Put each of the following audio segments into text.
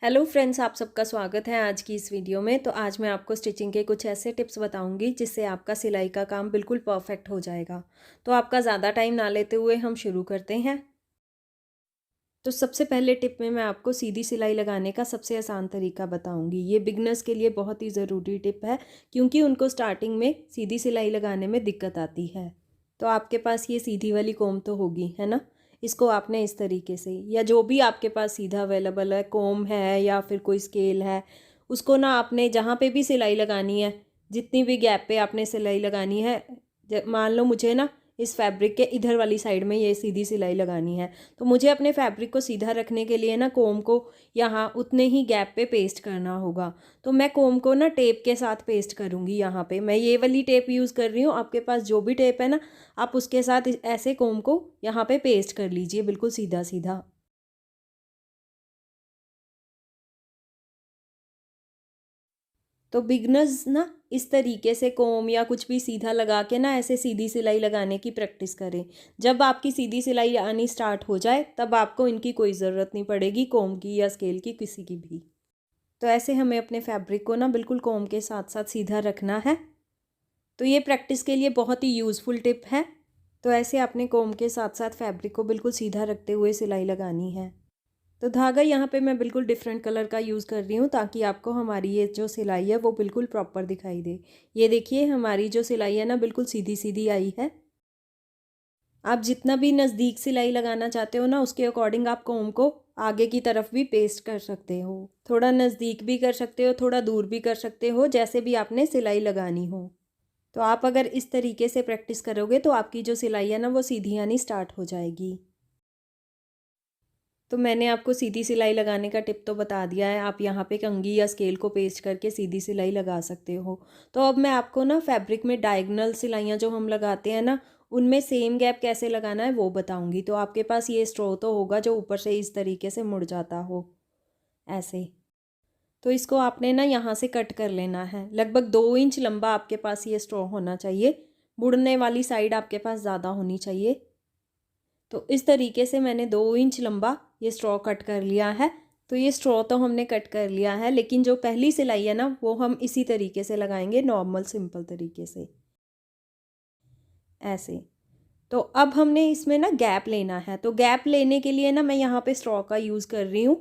Hello friends, आप सबका स्वागत है आज की इस वीडियो में। तो आज मैं आपको स्टिचिंग के कुछ ऐसे टिप्स बताऊंगी जिससे आपका सिलाई का काम बिल्कुल परफेक्ट हो जाएगा। तो आपका ज़्यादा टाइम ना लेते हुए हम शुरू करते हैं। तो सबसे पहले टिप में मैं आपको सीधी सिलाई लगाने का सबसे आसान तरीका बताऊंगी। ये बिगनर्स के लिए बहुत ही ज़रूरी टिप है क्योंकि उनको स्टार्टिंग में सीधी सिलाई लगाने में दिक्कत आती है। तो आपके पास ये सीधी वाली कोम तो होगी, है ना। इसको आपने इस तरीके से, या जो भी आपके पास सीधा अवेलेबल है, कोम है या फिर कोई स्केल है, उसको ना आपने जहाँ पे भी सिलाई लगानी है, जितनी भी गैप पे आपने सिलाई लगानी है, मान लो मुझे ना इस फैब्रिक के इधर वाली साइड में ये सीधी सिलाई लगानी है, तो मुझे अपने फैब्रिक को सीधा रखने के लिए ना कोम को यहाँ उतने ही गैप पे पेस्ट करना होगा। तो मैं कोम को ना टेप के साथ पेस्ट करूँगी। यहाँ पे मैं ये वाली टेप यूज़ कर रही हूँ। आपके पास जो भी टेप है ना, आप उसके साथ ऐसे कोम को यहाँ पे पेस्ट कर लीजिए, बिल्कुल सीधा सीधा। तो बिगनर्स ना इस तरीके से कोम या कुछ भी सीधा लगा के ना ऐसे सीधी सिलाई लगाने की प्रैक्टिस करें। जब आपकी सीधी सिलाई आनी स्टार्ट हो जाए तब आपको इनकी कोई ज़रूरत नहीं पड़ेगी, कोम की या स्केल की, किसी की भी। तो ऐसे हमें अपने फैब्रिक को ना बिल्कुल कोम के साथ साथ सीधा रखना है। तो ये प्रैक्टिस के लिए बहुत ही यूज़फुल टिप है। तो ऐसे अपने कोम के साथ साथ फैब्रिक को बिल्कुल सीधा रखते हुए सिलाई लगानी है। तो धागा यहाँ पे मैं बिल्कुल डिफरेंट कलर का यूज़ कर रही हूँ ताकि आपको हमारी ये जो सिलाई है वो बिल्कुल प्रॉपर दिखाई दे। ये देखिए, हमारी जो सिलाई है ना बिल्कुल सीधी सीधी आई है। आप जितना भी नज़दीक सिलाई लगाना चाहते हो ना, उसके अकॉर्डिंग आप कोम को आगे की तरफ भी पेस्ट कर सकते हो। थोड़ा नज़दीक भी कर सकते हो, थोड़ा दूर भी कर सकते हो, जैसे भी आपने सिलाई लगानी हो। तो आप अगर इस तरीके से प्रैक्टिस करोगे तो आपकी जो सिलाई है ना वो सीधी आनी स्टार्ट हो जाएगी। तो मैंने आपको सीधी सिलाई लगाने का टिप तो बता दिया है। आप यहाँ पे कंघी या स्केल को पेस्ट करके सीधी सिलाई लगा सकते हो। तो अब मैं आपको ना फैब्रिक में डायगोनल सिलाइयाँ जो हम लगाते हैं ना, उनमें सेम गैप कैसे लगाना है वो बताऊँगी। तो आपके पास ये स्ट्रॉ तो होगा जो ऊपर से इस तरीके से मुड़ जाता हो, ऐसे। तो इसको आपने ना यहाँ से कट कर लेना है। लगभग 2 इंच लंबा आपके पास ये स्ट्रॉ होना चाहिए। मुड़ने वाली साइड आपके पास ज़्यादा होनी चाहिए। तो इस तरीके से मैंने 2 इंच लंबा ये स्ट्रॉ कट कर लिया है। तो ये स्ट्रॉ तो हमने कट कर लिया है, लेकिन जो पहली सिलाई है ना वो हम इसी तरीके से लगाएंगे, नॉर्मल सिंपल तरीके से, ऐसे। तो अब हमने इसमें ना गैप लेना है। तो गैप लेने के लिए ना मैं यहाँ पे स्ट्रॉ का यूज़ कर रही हूँ।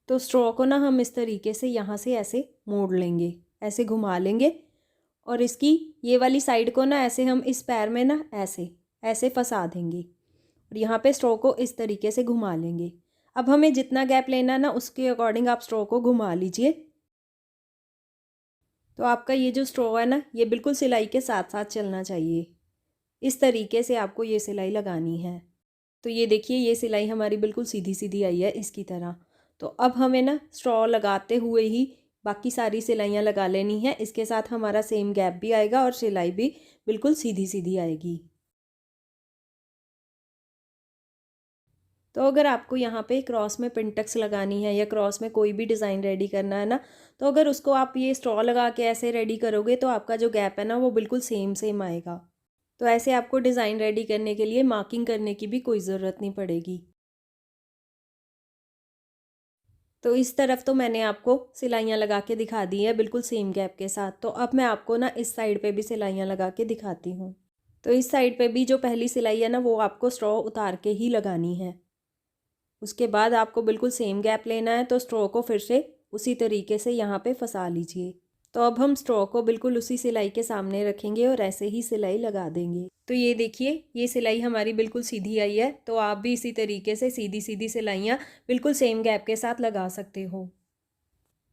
तो स्ट्रॉ को ना हम इस तरीके से यहाँ से ऐसे मोड़ लेंगे, ऐसे घुमा लेंगे, और इसकी ये वाली साइड को ना ऐसे हम इस पैर में ना ऐसे ऐसे फंसा देंगे, और यहाँ पे स्ट्रो को इस तरीके से घुमा लेंगे। अब हमें जितना गैप लेना है ना उसके अकॉर्डिंग आप स्ट्रो को घुमा लीजिए। तो आपका ये जो स्ट्रो है ना ये बिल्कुल सिलाई के साथ साथ चलना चाहिए। इस तरीके से आपको ये सिलाई लगानी है। तो ये देखिए, ये सिलाई हमारी बिल्कुल सीधी सीधी आई है इसकी तरह। तो अब हमें ना स्ट्रॉ लगाते हुए ही बाकी सारी सिलाइयाँ लगा लेनी है। इसके साथ हमारा सेम गैप भी आएगा और सिलाई भी बिल्कुल सीधी सीधी आएगी। तो अगर आपको यहाँ पे क्रॉस में पिंटक्स लगानी है या क्रॉस में कोई भी डिज़ाइन रेडी करना है ना, तो अगर उसको आप ये स्ट्रॉ लगा के ऐसे रेडी करोगे तो आपका जो गैप है ना वो बिल्कुल सेम सेम आएगा। तो ऐसे आपको डिज़ाइन रेडी करने के लिए मार्किंग करने की भी कोई ज़रूरत नहीं पड़ेगी। तो इस तरफ तो मैंने आपको सिलाइयाँ लगा के दिखा दी है बिल्कुल सेम गैप के साथ। तो अब मैं आपको ना इस साइड पे भी सिलाइयाँ लगा के दिखाती हूँ। तो इस साइड पे भी जो पहली सिलाई है ना वो आपको स्ट्रॉ उतार के ही लगानी है। उसके बाद आपको बिल्कुल सेम गैप लेना है। तो स्ट्रॉ को फिर से उसी तरीके से यहाँ पे फंसा लीजिए। तो अब हम स्ट्रॉ को बिल्कुल उसी सिलाई के सामने रखेंगे और ऐसे ही सिलाई लगा देंगे। तो ये देखिए, ये सिलाई हमारी बिल्कुल सीधी आई है। तो आप भी इसी तरीके से सीधी सीधी सिलाइयाँ बिल्कुल सेम गैप के साथ लगा सकते हो।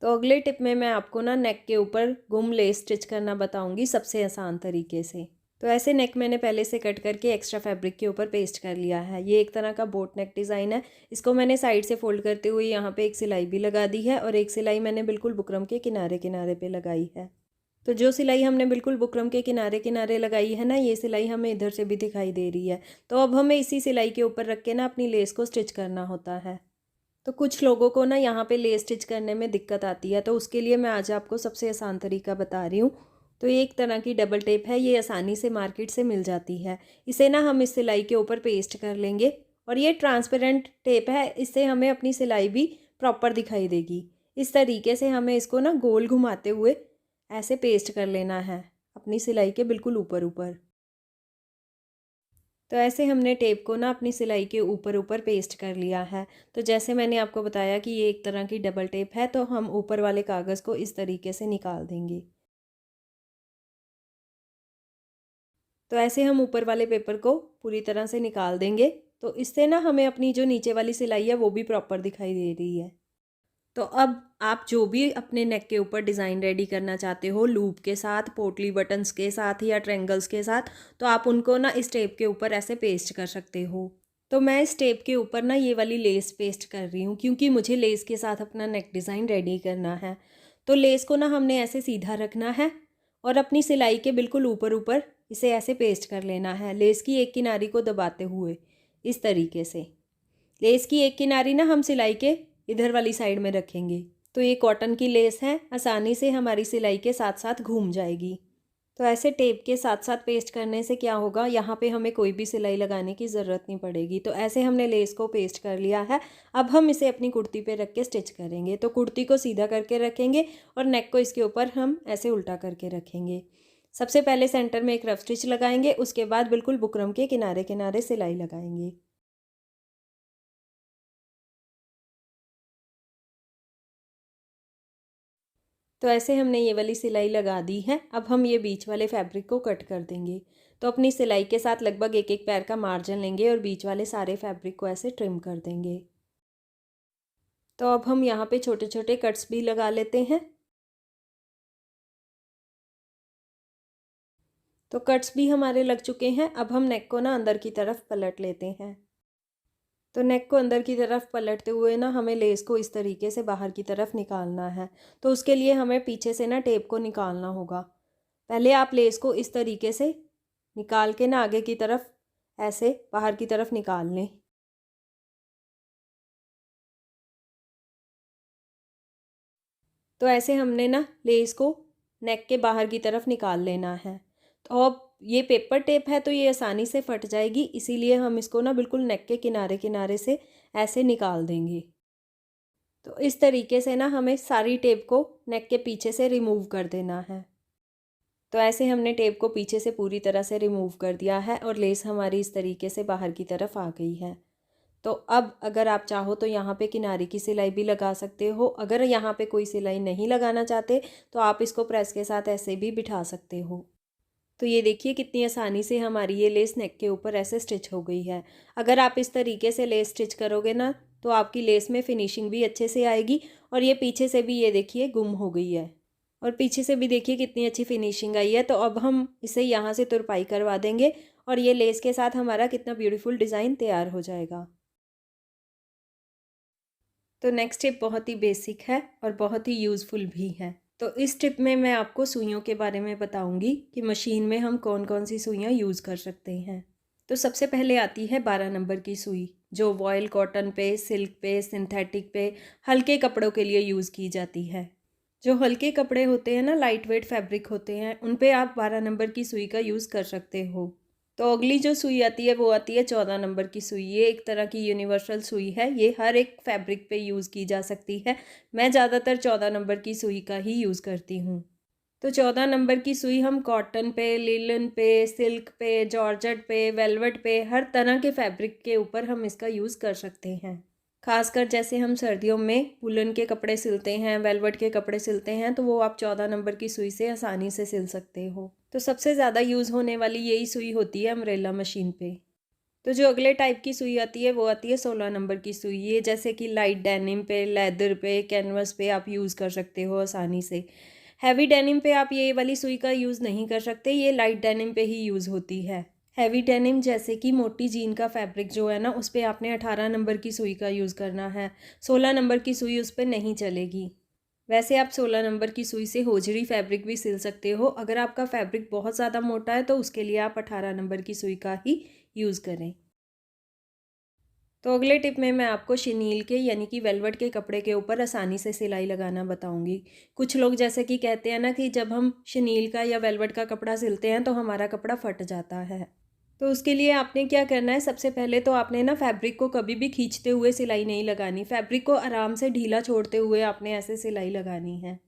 तो अगले टिप में मैं आपको ना नेक के ऊपर गुम लेस स्टिच करना बताऊंगी सबसे आसान तरीके से। तो ऐसे नेक मैंने पहले से कट करके एक्स्ट्रा फैब्रिक के ऊपर पेस्ट कर लिया है। ये एक तरह का बोट नेक डिज़ाइन है। इसको मैंने साइड से फोल्ड करते हुए यहाँ पे एक सिलाई भी लगा दी है, और एक सिलाई मैंने बिल्कुल बुकरम के किनारे किनारे पे लगाई है। तो जो सिलाई हमने बिल्कुल बुकरम के किनारे किनारे लगाई है ना, ये सिलाई हमें इधर से भी दिखाई दे रही है। तो अब हमें इसी सिलाई के ऊपर रख के ना अपनी लेस को स्टिच करना होता है। तो कुछ लोगों को ना यहाँ पे लेस स्टिच करने में दिक्कत आती है, तो उसके लिए मैं आज आपको सबसे आसान तरीका बता रही हूँ। तो ये एक तरह की डबल टेप है, ये आसानी से मार्केट से मिल जाती है। इसे ना हम इस सिलाई के ऊपर पेस्ट कर लेंगे, और ये ट्रांसपेरेंट टेप है, इससे हमें अपनी सिलाई भी प्रॉपर दिखाई देगी। इस तरीके से हमें इसको ना गोल घुमाते हुए ऐसे पेस्ट कर लेना है अपनी सिलाई के बिल्कुल ऊपर ऊपर। तो ऐसे हमने टेप को ना अपनी सिलाई के ऊपर ऊपर पेस्ट कर लिया है। तो जैसे मैंने आपको बताया कि ये एक तरह की डबल टेप है, तो हम ऊपर वाले कागज़ को इस तरीके से निकाल देंगे। तो ऐसे हम ऊपर वाले पेपर को पूरी तरह से निकाल देंगे। तो इससे ना हमें अपनी जो नीचे वाली सिलाई है वो भी प्रॉपर दिखाई दे रही है। तो अब आप जो भी अपने नेक के ऊपर डिज़ाइन रेडी करना चाहते हो, लूप के साथ, पोटली बटन्स के साथ या ट्रायंगल्स के साथ, तो आप उनको ना इस टेप के ऊपर ऐसे पेस्ट कर सकते हो। तो मैं इस टेप के ऊपर ना ये वाली लेस पेस्ट कर रही हूँ, क्योंकि मुझे लेस के साथ अपना नेक डिज़ाइन रेडी करना है। तो लेस को ना हमने ऐसे सीधा रखना है और अपनी सिलाई के बिल्कुल ऊपर ऊपर इसे ऐसे पेस्ट कर लेना है, लेस की एक किनारी को दबाते हुए इस तरीके से। लेस की एक किनारी ना हम सिलाई के इधर वाली साइड में रखेंगे। तो ये कॉटन की लेस है, आसानी से हमारी सिलाई के साथ साथ घूम जाएगी। तो ऐसे टेप के साथ साथ पेस्ट करने से क्या होगा, यहाँ पे हमें कोई भी सिलाई लगाने की ज़रूरत नहीं पड़ेगी। तो ऐसे हमने लेस को पेस्ट कर लिया है। अब हम इसे अपनी कुर्ती पे रख के स्टिच करेंगे। तो कुर्ती को सीधा करके रखेंगे और नेक को इसके ऊपर हम ऐसे उल्टा करके रखेंगे। सबसे पहले सेंटर में एक रफ स्टिच लगाएंगे, उसके बाद बिल्कुल बुकरम के किनारे किनारे सिलाई लगाएंगे। तो ऐसे हमने ये वाली सिलाई लगा दी है। अब हम ये बीच वाले फैब्रिक को कट कर देंगे। तो अपनी सिलाई के साथ लगभग एक एक पैर का मार्जिन लेंगे और बीच वाले सारे फैब्रिक को ऐसे ट्रिम कर देंगे। तो अब हम यहाँ पे छोटे छोटे कट्स भी लगा लेते हैं। तो कट्स भी हमारे लग चुके हैं। अब हम नेक को ना अंदर की तरफ पलट लेते हैं। तो नेक को अंदर की तरफ पलटते हुए ना हमें लेस को इस तरीके से बाहर की तरफ निकालना है। तो उसके लिए हमें पीछे से ना टेप को निकालना होगा। पहले आप लेस को इस तरीके से निकाल के ना आगे की तरफ ऐसे बाहर की तरफ निकाल लें। तो ऐसे हमने ना लेस को नेक के बाहर की तरफ निकाल लेना है। तो अब ये पेपर टेप है तो ये आसानी से फट जाएगी, इसीलिए हम इसको ना बिल्कुल नेक के किनारे किनारे से ऐसे निकाल देंगे। तो इस तरीके से ना हमें सारी टेप को नेक के पीछे से रिमूव कर देना है। तो ऐसे हमने टेप को पीछे से पूरी तरह से रिमूव कर दिया है और लेस हमारी इस तरीके से बाहर की तरफ आ गई है। तो अब अगर आप चाहो तो यहाँ पे किनारे की सिलाई भी लगा सकते हो। अगर यहाँ पे कोई सिलाई नहीं लगाना चाहते तो आप इसको प्रेस के साथ ऐसे भी बिठा सकते हो। तो ये देखिए कितनी आसानी से हमारी ये लेस नेक के ऊपर ऐसे स्टिच हो गई है। अगर आप इस तरीके से लेस स्टिच करोगे ना तो आपकी लेस में फिनिशिंग भी अच्छे से आएगी। और ये पीछे से भी ये देखिए गुम हो गई है और पीछे से भी देखिए कितनी अच्छी फिनिशिंग आई है। तो अब हम इसे यहाँ से तुरपाई करवा देंगे और ये लेस के साथ हमारा कितना ब्यूटीफुल डिज़ाइन तैयार हो जाएगा। तो नेक्स्ट टिप बहुत ही बेसिक है और बहुत ही यूज़फुल भी है। तो इस टिप में मैं आपको सुइयों के बारे में बताऊंगी कि मशीन में हम कौन कौन सी सुइयाँ यूज़ कर सकते हैं। तो सबसे पहले आती है 12 नंबर की सुई, जो वॉयल कॉटन पे, सिल्क पे, सिंथेटिक पे, हल्के कपड़ों के लिए यूज़ की जाती है। जो हल्के कपड़े होते हैं ना, लाइट वेट फैब्रिक होते हैं, उन पे आप 12 नंबर की सुई का यूज़ कर सकते हो। तो अगली जो सुई आती है वो आती है 14 नंबर की सुई। ये एक तरह की यूनिवर्सल सुई है, ये हर एक फैब्रिक पे यूज़ की जा सकती है। मैं ज़्यादातर 14 नंबर की सुई का ही यूज़ करती हूँ। तो 14 नंबर की सुई हम कॉटन पे, लिलन पे, सिल्क पे, जॉर्जेट पे, वेलवेट पे, हर तरह के फैब्रिक के ऊपर हम इसका यूज़ कर सकते हैं। खासकर जैसे हम सर्दियों में वुलन के कपड़े सिलते हैं, वेलवेट के कपड़े सिलते हैं, तो वो आप 14 नंबर की सुई से आसानी से सिल सकते हो। तो सबसे ज़्यादा यूज़ होने वाली यही सुई होती है अम्ब्रेला मशीन पे। तो जो अगले टाइप की सुई आती है वो आती है 16 नंबर की सुई। ये जैसे कि लाइट डेनिम पे, लेदर पे, कैनवस पे आप यूज़ कर सकते हो आसानी से। हैवी डेनिम पे आप ये वाली सुई का यूज़ नहीं कर सकते, ये लाइट डेनिम पे ही यूज़ होती है। हैवी डेनिम जैसे कि मोटी जीन का फैब्रिक जो है ना, उस पर आपने 18 नंबर की सुई का यूज़ करना है। 16 नंबर की सुई उस पर नहीं चलेगी। वैसे आप 16 नंबर की सुई से होजरी फैब्रिक भी सिल सकते हो। अगर आपका फैब्रिक बहुत ज़्यादा मोटा है तो उसके लिए आप 18 नंबर की सुई का ही यूज़ करें। तो अगले टिप में मैं आपको शिनील के यानी कि वेलवेट के कपड़े के ऊपर आसानी से सिलाई लगाना बताऊंगी। कुछ लोग जैसे कि कहते हैं ना कि जब हम शिनील का या वेलवेट का कपड़ा सिलते हैं तो हमारा कपड़ा फट जाता है। तो उसके लिए आपने क्या करना है, सबसे पहले तो आपने ना फैब्रिक को कभी भी खींचते हुए सिलाई नहीं लगानी, फैब्रिक को आराम से ढीला छोड़ते हुए आपने ऐसे सिलाई लगानी है।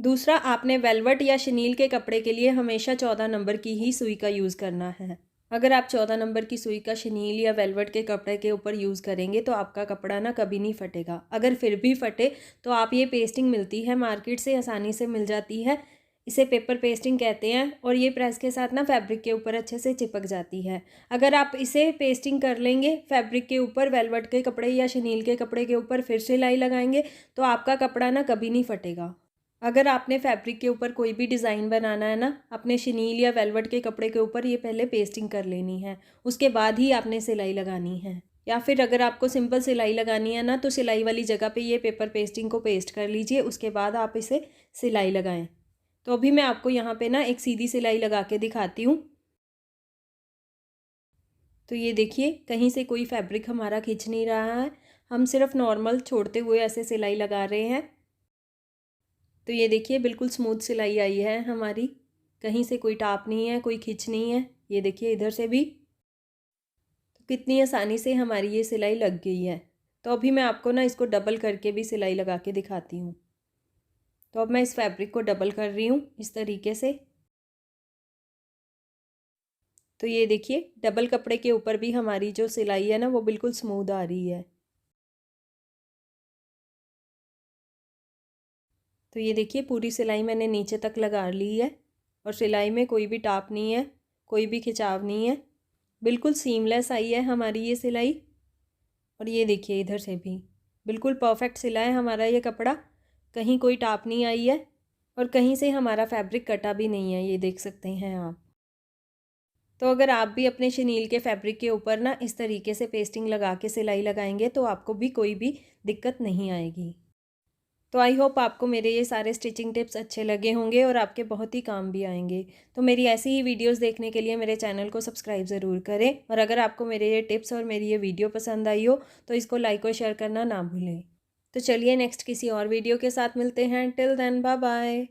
दूसरा, आपने वेलवेट या शनील के कपड़े के लिए हमेशा 14 नंबर की ही सुई का यूज़ करना है। अगर आप 14 नंबर की सुई का शनील या वेलवेट के कपड़े के ऊपर यूज़ करेंगे तो आपका कपड़ा ना कभी नहीं फटेगा। अगर फिर भी फटे तो आप ये पेस्टिंग मिलती है मार्केट से, आसानी से मिल जाती है, इसे पेपर पेस्टिंग कहते हैं, और ये प्रेस के साथ ना फैब्रिक के ऊपर अच्छे से चिपक जाती है। अगर आप इसे पेस्टिंग कर लेंगे फैब्रिक के ऊपर, वेलवेट के कपड़े या शनील के कपड़े के ऊपर फिर सिलाई लगाएंगे तो आपका कपड़ा ना कभी नहीं फटेगा। अगर आपने फैब्रिक के ऊपर कोई भी डिज़ाइन बनाना है ना, अपने शनील या वेलवेट के कपड़े के ऊपर ये पहले पेस्टिंग कर लेनी है, उसके बाद ही आपने सिलाई लगानी है। या फिर अगर आपको सिंपल सिलाई लगानी है ना, तो सिलाई वाली जगह पे ये पेपर पेस्टिंग को पेस्ट कर लीजिए, उसके बाद आप इसे सिलाई लगाएं। तो अभी मैं आपको यहाँ पे ना एक सीधी सिलाई लगा के दिखाती हूँ। तो ये देखिए, कहीं से कोई फैब्रिक हमारा खिंच नहीं रहा है, हम सिर्फ नॉर्मल छोड़ते हुए ऐसे सिलाई लगा रहे हैं। तो ये देखिए बिल्कुल स्मूथ सिलाई आई है हमारी, कहीं से कोई टाप नहीं है, कोई खिंच नहीं है। ये देखिए इधर से भी, तो कितनी आसानी से हमारी ये सिलाई लग गई है। तो अभी मैं आपको ना इसको डबल करके भी सिलाई लगा के दिखाती हूँ। तो अब मैं इस फैब्रिक को डबल कर रही हूँ इस तरीके से। तो ये देखिए डबल कपड़े के ऊपर भी हमारी जो सिलाई है ना वो बिल्कुल स्मूथ आ रही है। तो ये देखिए पूरी सिलाई मैंने नीचे तक लगा ली है और सिलाई में कोई भी टाप नहीं है, कोई भी खिंचाव नहीं है, बिल्कुल सीमलेस आई है हमारी ये सिलाई। और ये देखिए इधर से भी बिल्कुल परफेक्ट सिला है हमारा ये कपड़ा, कहीं कोई टाप नहीं आई है और कहीं से हमारा फैब्रिक कटा भी नहीं है, ये देख सकते हैं आप। तो अगर आप भी अपने शनील के फैब्रिक के ऊपर ना इस तरीके से पेस्टिंग लगा के सिलाई लगाएंगे तो आपको भी कोई भी दिक्कत नहीं आएगी। तो आई होप आपको मेरे ये सारे स्टिचिंग टिप्स अच्छे लगे होंगे और आपके बहुत ही काम भी आएंगे। तो मेरी ऐसी ही वीडियोस देखने के लिए मेरे चैनल को सब्सक्राइब ज़रूर करें, और अगर आपको मेरे ये टिप्स और मेरी ये वीडियो पसंद आई हो तो इसको लाइक और शेयर करना ना भूलें। तो चलिए नेक्स्ट किसी और वीडियो के साथ मिलते हैं। Till then bye bye.